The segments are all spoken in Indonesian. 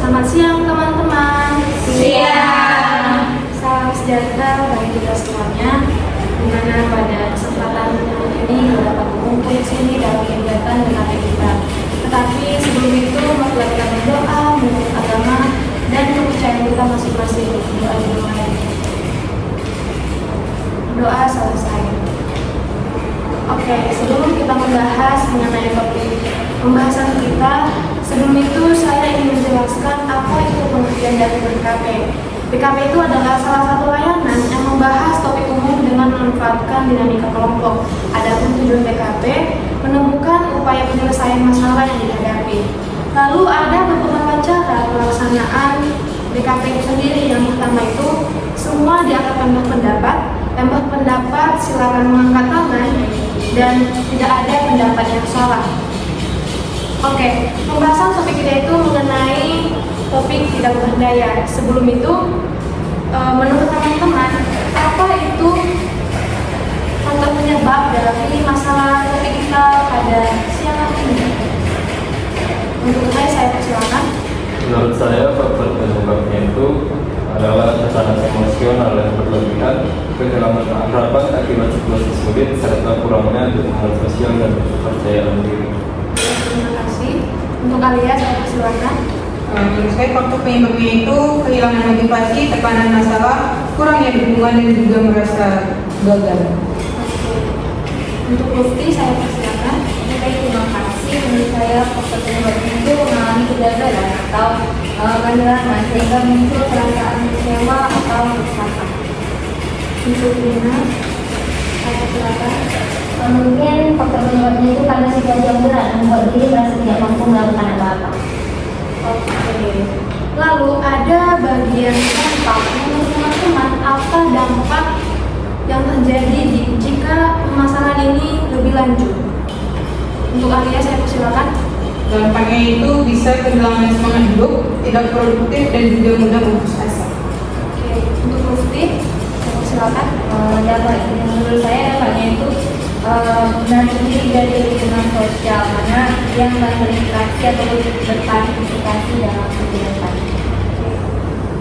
Selamat siang teman-teman. Siang. Salam sejahtera bagi kita semuanya. Dimana pada kesempatan ini kita dapat berkumpul di sini dalam kegiatan dengan kita. Tetapi sebelum itu, marilah kita berdoa menurut agama dan kepercayaan kita masing-masing. Doa dimulai. Doa selesai. Oke, sebelum kita membahas mengenai topik pembahasan kita, sebelum itu saya ingin menjelaskan apa itu pengertian dari BKP. BKP itu adalah salah satu layanan yang membahas topik umum dengan memanfaatkan dinamika kelompok. Adapun tujuan BKP menemukan upaya penyelesaian masalah yang dihadapi. Lalu ada beberapa cara pelaksanaan BKP itu sendiri. Yang pertama itu semua dianggap tembak pendapat. Tembak pendapat silakan mengangkat tangan dan tidak ada pendapat yang salah. Oke, pembahasan topik kita itu mengenai topik tidak berdaya. Sebelum itu, menurut teman-teman, apa itu faktor penyebab dari masalah topik kita pada siang hari ini? Untuk saya persilakan. Menurut saya, faktor penyebabnya itu adalah tekanan emosional yang berlebihan, kehilangan keakraban akibat situasi sulit, serta kurangnya dukungan sosial dan kepercayaan diri. Terima kasih. Untuk Alia, saya persilakan. Menurut saya faktor penyebabnya itu kehilangan motivasi, tekanan masalah, kurangnya dukungan dan juga merasa gagal. Untuk Lufti, saya persilakan. Terima kasih. Menurut saya faktor penyebabnya itu mengalami kegagalan atau kehilangan sehingga muncul perasaan kecewa atau kesalahan. Untuk Dina, saya persilakan. Mungkin faktor penyebabnya itu karena situasi yang berat membuat diri merasa tidak mampu melakukan apa-apa. Oke. Lalu ada bagian dampak. Menurut teman-teman, apa dampak yang terjadi jika permasalahan ini lebih lanjut? Untuk Alia, saya persilakan. Dampaknya itu bisa kehilangan semangat hidup, tidak produktif dan juga mudah putus asa. Oke. Untuk Lufti, saya persilakan. Menurut saya dampaknya itu menarik diri dari lingkungan sosial karena yang berinteraksi atau berpartisipasi dalam kegiatan.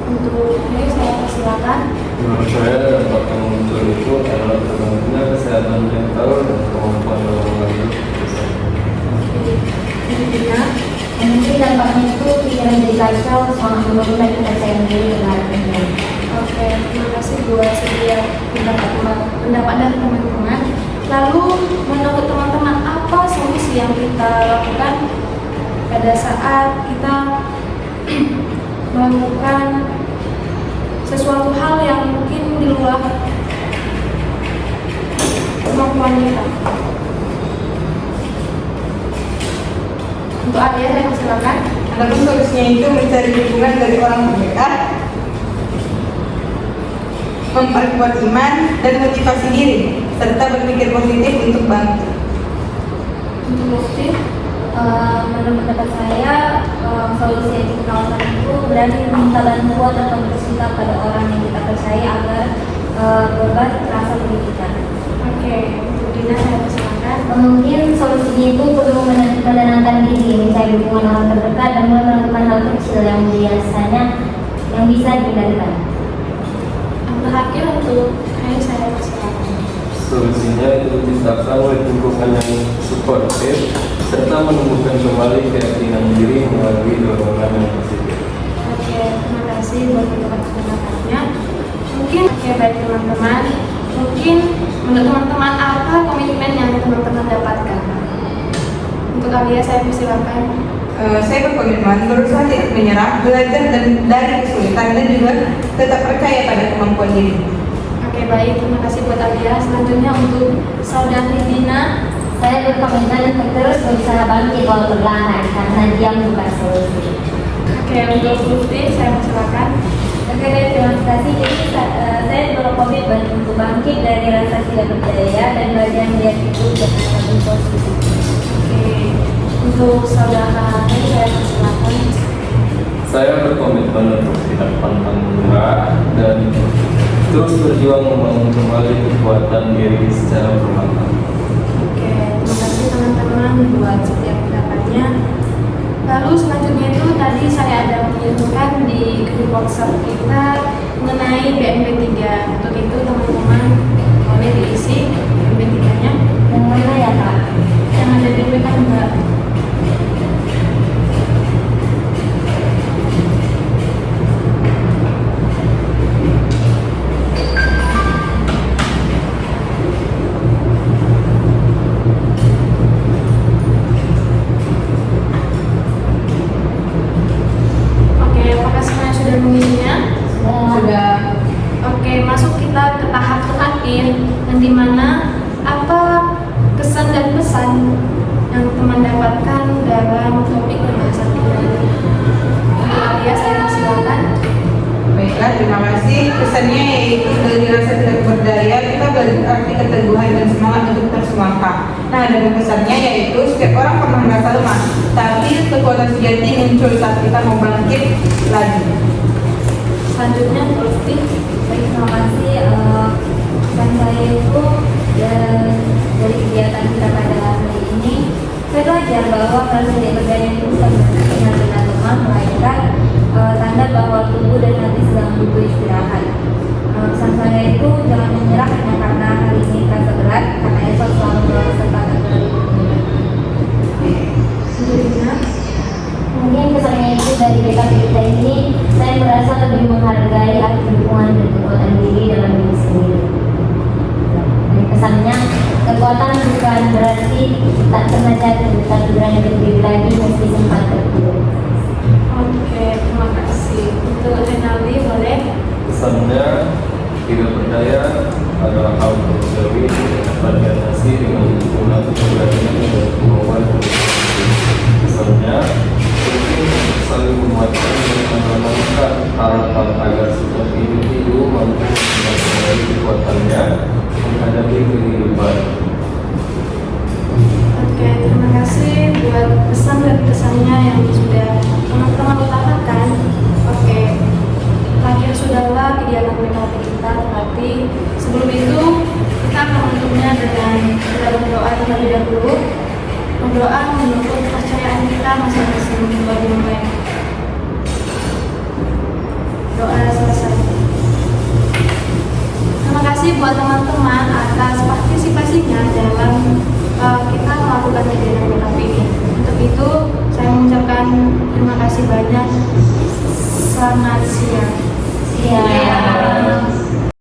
Untuk ini saya persilakan. Menurut saya, dampak yang muncul itu adalah terganggunya kesehatan mental dan kemampuan dalam hidup. Untuk Dina, Mungkin dampaknya itu pikiran jadi kacau, semangat menurun dan kepercayaan diri dengan oke, terima kasih buat setiap pendapat dari teman-teman. Lalu menurut teman-teman, apa solusi yang kita lakukan pada saat kita melakukan sesuatu hal yang mungkin di luar kemampuan kita? Untuk Alia, saya persilakan. Adapun solusinya itu mencari dukungan dari orang terdekat, memperkuat iman dan motivasi diri, serta berpikir positif untuk bangkit. Untuk Lufti, menurut pendapat saya solusi yang kita lakukan itu berani meminta bantuan atau bersikap pada orang yang kita percaya agar beban terasa pendidikan. oke, untuk Dina, saya persilakan. Mungkin solusinya itu perlu menenangkan diri, mencari dukungan orang terdekat dan mulai melakukan hal kecil yang biasanya yang bisa dihindarkan. Yang terakhir untuk saya persilakan. Solusinya itu diciptakan oleh lingkungan yang suportif, serta menumbuhkan kembali keyakinan diri melalui dorongan yang positif. Oke, terima kasih buat pendapatnya. Mungkin baik teman-teman. Mungkin menurut teman-teman apa komitmen yang teman-teman dapatkan? Untuk Alia, saya persilakan. Saya berkomitmen berusaha tidak menyerah, belajar dan dari kesulitan dan juga tetap percaya pada kemampuan diri. Oke, baik, terima kasih buat Alia. Selanjutnya untuk saudari Dina. Saya berkomitmen untuk terus berusaha bangkit walau perlahan karena diam bukan solusi. Oke, untuk Lufti, saya persilakan. Oke, terima kasih. Jadi saya berkomitmen untuk bangkit dari rasa tidak berdaya dan belajar melihat itu dengan lebih positif. Oke, untuk saudara ini saya persilakan. Saya berkomitmen untuk tidak pantang menyerah dan terus berjuang membangun kembali kekuatan diri secara perlahan. Oke, terima kasih teman-teman buat setiap pendapatnya. Lalu selanjutnya itu tadi saya ada menunjukkan di grup WhatsApp kita mengenai BMP 3. Untuk itu teman-teman boleh diisi BMP 3-nya. Yang mana ya Kak? Yang ada di WA Mbak. Oke, apakah semuanya sudah mengisinya? Sudah. Oke, masuk kita ke tahap terakhir yang dimana apa kesan dan pesan yang teman dapatkan dalam topik pembahasan kita ini. Alia, saya silakan. Baiklah, terima kasih. Pesannya yaitu dari rasa tidak berdaya kita berarti keteguhan dan semangat untuk terus melangkah. Nah, dan pesannya yaitu setiap orang pernah merasa lemah, tapi kekuatan sejati muncul saat kita mau bangkit lagi. Selanjutnya, Lutfi. Baik, terima kasih. Pesan saya itu dari kegiatan kita pada hari ini, saya belajar bahwa merasa tidak berdaya itu bukan berarti benar-benar lemah, melainkan tanda bahwa tubuh dan hati sedang butuh istirahat. Pesan saya itu jangan menyerah hanya karena hari ini terasa berat, karena esok selalu membawa kesempatan baru. Selanjutnya, Mungkin kesannya itu dari kita ini, saya merasa lebih menghargai arti dukungan dan kekuatan diri dalam diri sendiri. Dan kesannya, kekuatan bukan berarti tak pernah jatuh, tapi berani berdiri lagi meski sempat terpuruk. oke, terima kasih. Untuk Renaldi, boleh? Pesannya, tidak berdaya adalah hal manusiawi yang dapat diatasi dengan guna keberanian dan kemauan. Pesannya, penting saling menguatkan dan menanamkan harapan agar setiap individu mampu mencapai kekuatannya menghadapi kehidupan. Oke, terima kasih buat pesan dan kesannya yang sudah teman-teman utarakan. Oke, terakhir sudahlah kegiatan PKP kita, tetapi sebelum itu kita akan menutupnya dengan berdoa terlebih dahulu. Berdoa menurut kepercayaan kita masing-masing bagi membaik. Doa selesai. Terima kasih buat teman-teman atas partisipasinya dalam kita melakukan kegiatan PKP ini. Untuk itu, saya mengucapkan terima kasih banyak. Selamat siang. Siap.